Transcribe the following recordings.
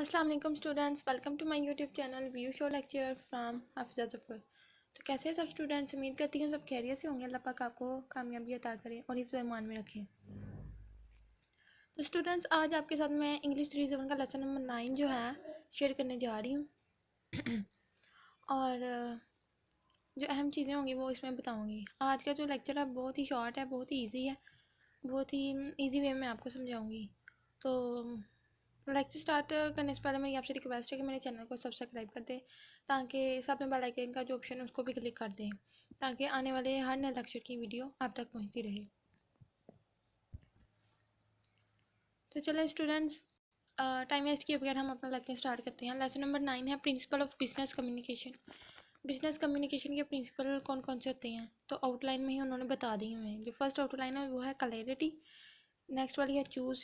अस्सलाम वालेकुम students, welcome to my YouTube channel view show lecture from Hafiza Zafar. तो कैसे हैं सब स्टूडेंट्स? उम्मीद करती हूँ सब खैरियत से होंगे। अल्लाह पाक आपको कामयाबी अता करे और हिफ्ज़ ईमान में रखें। तो स्टूडेंट्स, आज आपके साथ मैं इंग्लिश 3-7 का लेसन नंबर 9 जो है शेयर करने जा रही हूँ और जो अहम चीज़ें होंगी वो इसमें बताऊँगी। आज का जो लेक्चर है बहुत ही शॉर्ट है, बहुत ही ईजी है, बहुत ही ईजी वे में आपको समझाऊँगी। तो लेक्चर स्टार्ट करने से पहले मेरी आपसे रिक्वेस्ट है कि मेरे चैनल को सब्सक्राइब कर दें, ताकि साथ में बेल आइकन का जो ऑप्शन है उसको भी क्लिक कर दें, ताकि आने वाले हर नए लेक्चर की वीडियो आप तक पहुंचती रहे। तो चलें स्टूडेंट्स, टाइम वेस्ट किए बगैर हम अपना लेक्चर स्टार्ट करते हैं। लेसन नंबर 9 है principle of business communication. Business communication के प्रिंसिपल कौन कौन से होते हैं तो आउटलाइन में ही उन्होंने बता दी हमें। जो फर्स्ट आउटलाइन है वो है क्लैरिटी, नेक्स्ट वाली है choose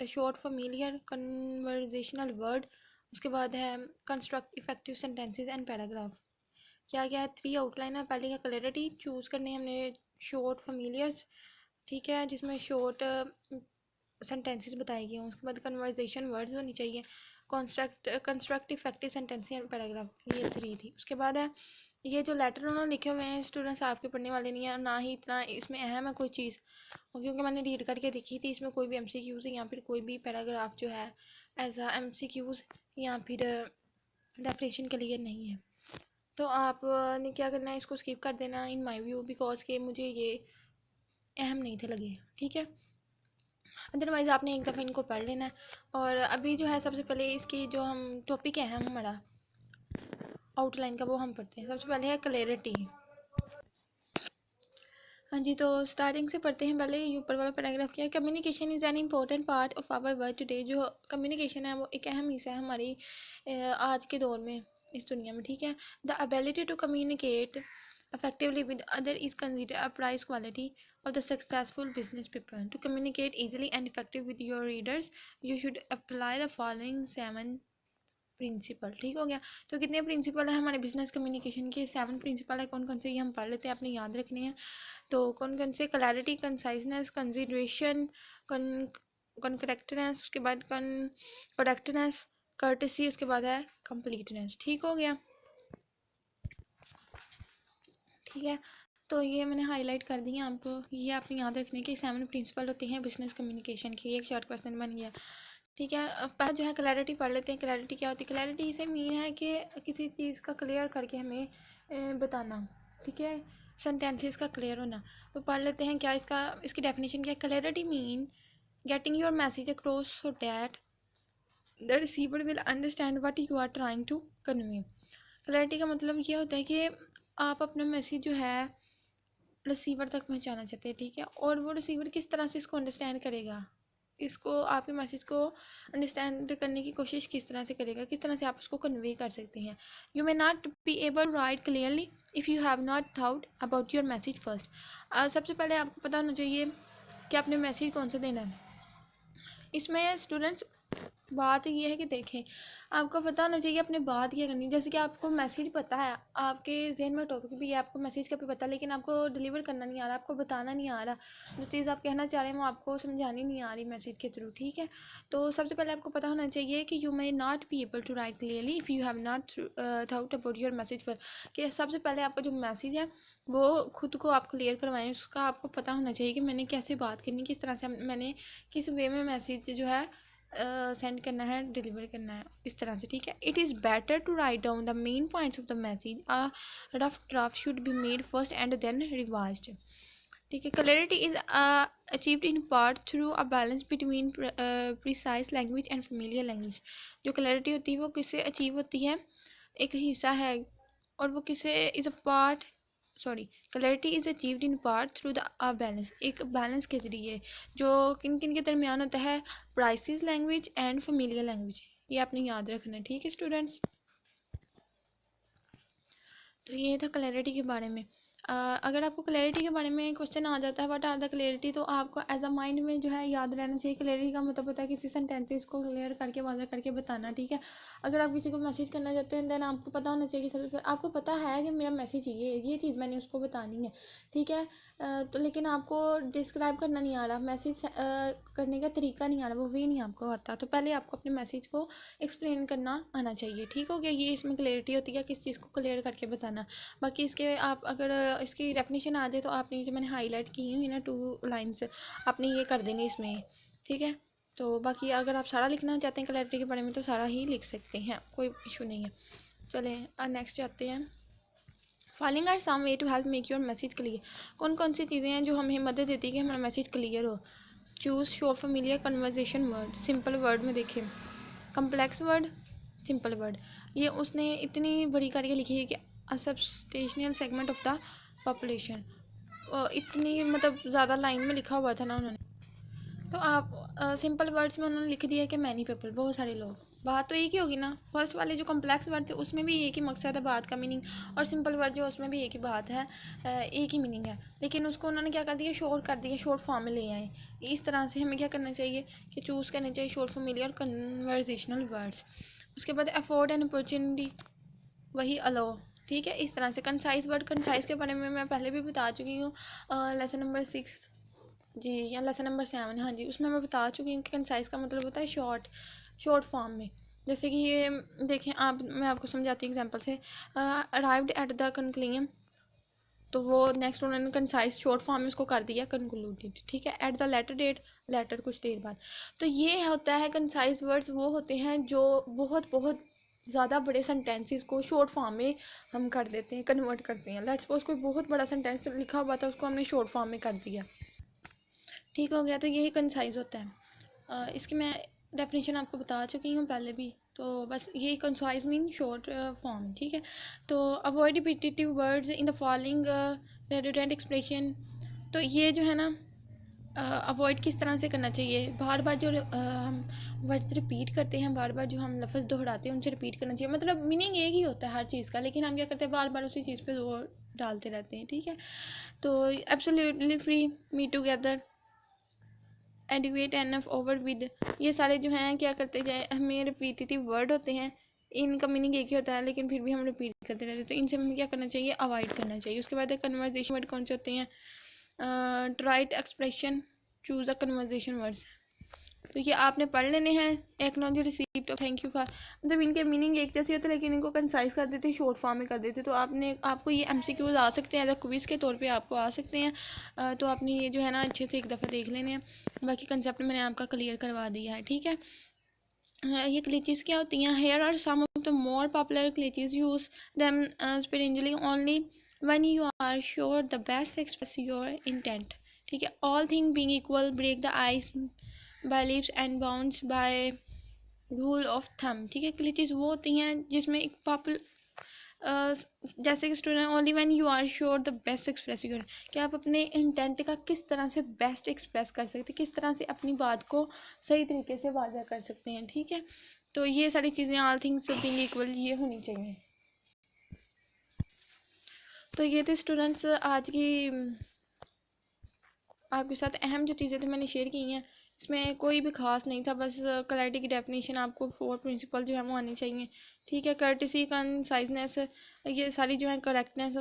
short familiar conversational word, उसके बाद है construct effective sentences and paragraph. क्या क्या है? 3 आउटलाइन है। पहले है क्लैरिटी, चूज़ करने हमने शॉर्ट फैमिलियर्स, ठीक है, जिसमें शॉर्ट सेंटेंसेस बताए गए हों। उसके बाद कन्वर्जेशन वर्ड्स होनी चाहिए, construct effective sentence and paragraph, ये 3 थी। उसके बाद है ये जो लेटर उन्होंने लिखे हुए हैं स्टूडेंट्स आपके पढ़ने वाले नहीं है, ना ही इतना इसमें अहम है कोई चीज़, क्योंकि मैंने रीड करके देखी थी। इसमें कोई भी एमसीक्यूज़ या फिर कोई भी पैराग्राफ जो है ऐसा एमसीक्यूज़ या फिर डेफिनेशन क्लियर नहीं है। तो आपने क्या करना है, इसको स्किप कर देना इन माय व्यू, बिकॉज के मुझे ये अहम नहीं थे लगे, ठीक है। अदरवाइज़ आपने एक दफ़ा इनको पढ़ लेना है। और अभी जो है सबसे पहले इसकी जो हम टॉपिक है हमारा आउटलाइन का वो हम पढ़ते हैं। सबसे पहले है क्लैरिटी। हाँ जी, तो स्टार्टिंग से पढ़ते हैं। पहले ये ऊपर वाला पैराग्राफ क्या है? Communication is an important part of our world today. जो कम्युनिकेशन है वो एक अहम हिस्सा है हमारी आज के दौर में, इस दुनिया में, ठीक है। The ability to communicate effectively with other is considered a prize quality of the successful business people. To communicate easily and effectively with your readers, you should apply the following 7 principle. ठीक हो गया। तो कितने principal है हमारे business communication के? 7 principal है। कौन कौन से ये हम पढ़ लेते हैं, आपने याद रखने हैं। तो कौन कौन से? क्लैरिटी, कंसाइजनेस, कंसिडरेशन, करेक्टनेस, उसके बाद करेक्टनेस, कर्टेसी, उसके बाद है कंप्लीटनेस। ठीक हो गया, ठीक है। तो ये मैंने हाईलाइट कर दी है आपको, ये आपने याद रखने के 7 प्रिंसिपल होते हैं बिजनेस कम्युनिकेशन के। एक शॉर्ट क्वेश्चन बन गया, ठीक है। पहले जो है क्लैरिटी पढ़ लेते हैं। क्लैरिटी क्या होती है? क्लैरिटी इसे मीन है कि किसी चीज़ का क्लियर करके हमें बताना, ठीक है, सेंटेंसेस का क्लियर होना। तो पढ़ लेते हैं क्या इसकी डेफिनेशन क्या है। Clarity mean getting your message across so that the receiver will understand what you are trying to convey. Clarity का मतलब ये होता है कि आप अपना मैसेज जो है रिसीवर तक पहुंचाना चाहते हैं, ठीक है, और वो रिसीवर किस तरह से इसको अंडरस्टैंड करेगा, इसको आपके मैसेज को अंडरस्टैंड करने की कोशिश किस तरह से करेगा, किस तरह से आप उसको कन्वे कर सकते हैं। You may not be able to write clearly if you have not thought about your message first. सबसे पहले आपको पता होना चाहिए कि आपने मैसेज कौन सा देना है। इसमें स्टूडेंट्स बात ये है कि देखें, आपको पता होना चाहिए अपने बात क्या करनी है। जैसे कि आपको मैसेज पता है, आपके जहन में टॉपिक भी है, आपको मैसेज का भी पता है, लेकिन आपको डिलीवर करना नहीं आ रहा, आपको बताना नहीं आ रहा, जो चीज़ आप कहना चाह रहे हैं वो आपको समझानी नहीं आ रही मैसेज के थ्रू, ठीक है। तो सबसे पहले आपको पता होना चाहिए कि you may not be able to write clearly if you have not thought about your message first. कि सबसे पहले आपका जो मैसेज है वो खुद को आप क्लियर करवाएं, उसका आपको पता होना चाहिए कि मैंने कैसे बात करनी, किस तरह से मैंने किस वे में मैसेज जो है सेंड करना है, डिलीवर करना है, इस तरह से, ठीक है। It is better to write down the main points of the message. A rough draft should be made first and then revised, ठीक है। Clarity is achieved in part through a balance between precise language and familiar language. जो clarity होती है वो किससे achieve होती है? एक हिस्सा है, और वो किसे is a part clarity is achieved in part through the balance, एक बैलेंस के जरिए, जो किन किन के दरमियान होता है? Prices language and familiar language. ये आपने याद रखना है, ठीक है स्टूडेंट्स। तो ये था क्लैरिटी के बारे में। अगर आपको क्लैरिटी के बारे में क्वेश्चन आ जाता है व्हाट आर द क्लैरिटी, तो आपको एज अ माइंड में जो है याद रहना चाहिए। क्लैरिटी का मतलब होता है किसी सेंटेंसेस को क्लियर करके वाज़ा करके बताना, ठीक है। अगर आप किसी को मैसेज करना चाहते हैं देन आपको पता होना चाहिए कि सबसे आपको पता है कि मेरा मैसेज ये चीज़ मैंने उसको बतानी है, ठीक है। तो लेकिन आपको डिस्क्राइब करना नहीं आ रहा, मैसेज करने का तरीका नहीं आ रहा, वो वे नहीं आपको आता, तो पहले आपको अपने मैसेज को एक्सप्लेन करना आना चाहिए, ठीक हो गया। ये इसमें क्लैरिटी होती है किस चीज़ को क्लियर करके बताना। बाकी इसके आप अगर इसकी डेफिनेशन आ जाए तो आपने जो मैंने हाईलाइट की हुई ना 2 लाइन्स, आपने ये कर देनी इसमें, ठीक है। तो बाकी अगर आप सारा लिखना चाहते हैं क्लैरिटी के बारे में तो सारा ही लिख सकते हैं, कोई इशू नहीं है। चलें नेक्स्ट आते हैं। Following are some ways to help make your message clear. कौन कौन सी चीज़ें हैं जो हमें मदद देती है कि हमारा मैसेज क्लियर हो। Choose short familiar conversation word. Simple word में देखें, कम्प्लेक्स वर्ड, सिंपल वर्ड। ये उसने इतनी बड़ी करके लिखी है कि a substantial segment of the population, इतनी मतलब ज़्यादा लाइन में लिखा हुआ था ना उन्होंने, तो आप सिंपल वर्ड्स में उन्होंने लिख दिया कि मैनी पीपल, बहुत सारे लोग। बात तो एक ही होगी ना। फर्स्ट वाले जो कम्प्लेक्स वर्ड थे उसमें भी एक ही मकसद है बात का मीनिंग, और सिंपल वर्ड जो उसमें भी एक ही बात है, एक ही मीनिंग है, लेकिन उसको उन्होंने क्या कर दिया, शॉर्ट कर दिया, शॉर्ट फॉर्म में ले आए। इस तरह से हमें क्या करना चाहिए कि चूज़ करने चाहिए शॉर्ट फैमिलियर कन्वर्जेशनल वर्ड्स। उसके बाद अफोर्ड एंड अपॉर्चुनिटी, वही अलो, ठीक है। इस तरह से कंसाइज वर्ड, कंसाइज के बारे में मैं पहले भी बता चुकी हूँ लेसन नंबर 6 जी, या लेसन नंबर 7, हाँ जी, उसमें मैं बता चुकी हूँ कि कंसाइज का मतलब होता है शॉर्ट, शॉर्ट फॉर्म में। जैसे कि ये देखें आप, मैं आपको समझाती हूँ एग्जांपल से। अराइव्ड एट द कंक्लूजन, तो वो नेक्स्ट उन्होंने कंसाइज शॉर्ट फॉर्म में उसको कर दिया कंक्लूडेड, ठीक है। At the later date, later कुछ देर बाद। तो ये होता है कंसाइज वर्ड्स, वो होते हैं जो बहुत बहुत ज़्यादा बड़े सेंटेंसेस को शॉर्ट फॉर्म में हम कर देते हैं, कन्वर्ट करते हैं। लेट्स सपोज कोई बहुत बड़ा सेंटेंस लिखा हुआ था उसको हमने शॉर्ट फॉर्म में कर दिया, ठीक हो गया। तो यही कंसाइज होता है। इसकी मैं डेफिनेशन आपको बता चुकी हूँ पहले भी, तो बस यही कंसाइज मीन शॉर्ट फॉर्म, ठीक है। तो avoid repetitive words in the following redundant expression. तो ये जो है ना अवॉइड किस तरह से करना चाहिए, बार बार जो हम वर्ड्स रिपीट करते हैं, बार बार जो हम लफ्ज़ दोहराते हैं उनसे रिपीट करना चाहिए। मतलब मीनिंग एक ही होता है हर चीज़ का, लेकिन हम क्या करते हैं बार बार उसी चीज़ पे जोर डालते रहते हैं, ठीक है। तो absolutely free, me together, educate enough, over with, ये सारे जो हैं क्या करते जाए, हमें रिपीटेटिव वर्ड होते हैं, इनका मीनिंग एक ही होता है लेकिन फिर भी हम रिपीट करते रहते हैं, तो इनसे हमें क्या करना चाहिए, अवॉइड करना चाहिए। उसके बाद कन्वर्जेशन वर्ड कौन से होते हैं, right expression, choose a conversation words. तो ये आपने पढ़ लेने हैं। एक्नॉलेज रिसीप्ट और थैंक यू फॉर, मतलब इनके मीनिंग एक जैसे होते हैं लेकिन इनको कंसाइज कर देते, शॉर्ट फॉर्म में कर देते। तो आपको ये एमसीक्यूज आ सकते हैं, एज अ क्विज के तौर पे आपको आ सकते हैं। तो आपने ये जो है ना अच्छे से एक दफ़ा देख लेने हैं। बाकी कंसेप्ट मैंने आपका क्लियर करवा दिया है, ठीक है। ये क्लिचेस क्या होती हैं, here are some of the more popular cliches, use them sparingly only when you are sure the best express your intent, ठीक है। All thing being equal, break the ice by leaves and bounds by rule of thumb, ठीक है। क्लिचेस वो होती हैं जिसमें एक जैसे कि student only when you are sure the best express your, कि आप अपने इंटेंट का किस तरह से बेस्ट एक्सप्रेस कर सकते हैं, किस तरह से अपनी बात को सही तरीके से वाज़ा कर सकते हैं, ठीक है। तो ये सारी चीज़ें ऑल थिंग्स बीइंग इक्वल ये होनी चाहिए। तो ये थे स्टूडेंट्स आज की आपके साथ अहम जो चीज़ें थी मैंने शेयर की हैं। इसमें कोई भी खास नहीं था, बस क्लैरिटी की डेफिनेशन, आपको 4 प्रिंसिपल जो है वो आनी चाहिए, ठीक है। कर्टिसी, कंसाइजनेस, ये सारी जो है करेक्टनेस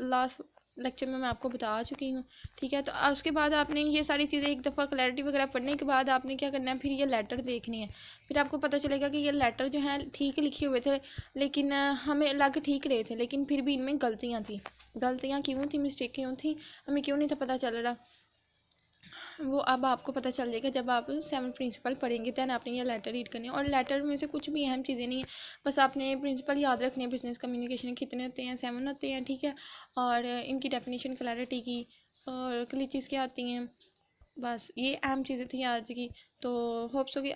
लास्ट लेक्चर में मैं आपको बता चुकी हूँ, ठीक है। तो उसके बाद आपने ये सारी चीज़ें एक दफ़ा क्लैरिटी वगैरह पढ़ने के बाद आपने क्या करना है, फिर ये लेटर देखनी है। फिर आपको पता चलेगा कि ये लेटर जो हैं ठीक लिखे हुए थे, लेकिन हमें लग ठीक रहे थे, लेकिन फिर भी इनमें गलतियाँ थी। गलतियाँ क्यों थी, मिस्टेक क्यों थी, हमें क्यों नहीं था पता चल रहा, वो अब आपको पता चल जाएगा जब आप 7 प्रिंसिपल पढ़ेंगे। दैन आपने ये लेटर रीड करने हैं, और लेटर में से कुछ भी अहम चीज़ें नहीं है, बस आपने प्रिंसिपल याद रखने हैं। बिजनेस कम्युनिकेशन कितने होते हैं, 7 होते हैं, ठीक है। और इनकी डेफिनेशन क्लैरिटी की, और क्लिचेस क्या आती हैं, बस ये अहम चीज़ें थी आज की। तो होप सो कि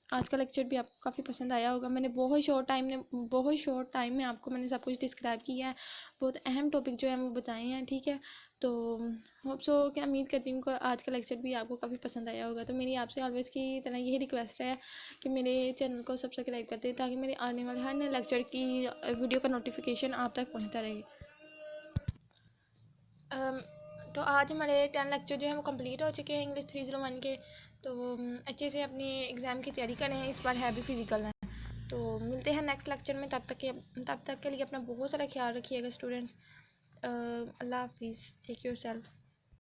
आज का लेक्चर भी आपको काफ़ी पसंद आया होगा। मैंने बहुत शॉर्ट टाइम में आपको मैंने सब कुछ डिस्क्राइब किया है, बहुत अहम टॉपिक जो है वो बताए हैं, ठीक है। तो होप सो क्या उम्मीद करती हूँ कि आज का लेक्चर भी आपको काफ़ी पसंद आया होगा। तो मेरी आपसे ऑलवेज़ की तरह यही रिक्वेस्ट है कि मेरे चैनल को सब्सक्राइब कर दें, ताकि मेरे आने वाले हर नए लेक्चर की वीडियो का नोटिफिकेशन आप तक पहुँचता रहे। तो आज हमारे 10 लेक्चर जो है वो कंप्लीट हो चुके हैं इंग्लिश 301 के। तो अच्छे से अपनी एग्ज़ाम की तैयारी करें, इस बार है भी फिज़िकल है। तो मिलते हैं नेक्स्ट लेक्चर में, तब तक के लिए अपना बहुत सारा ख्याल रखिएगा स्टूडेंट्स। अल्लाह हाफिज़, टेक योर सेल्फ।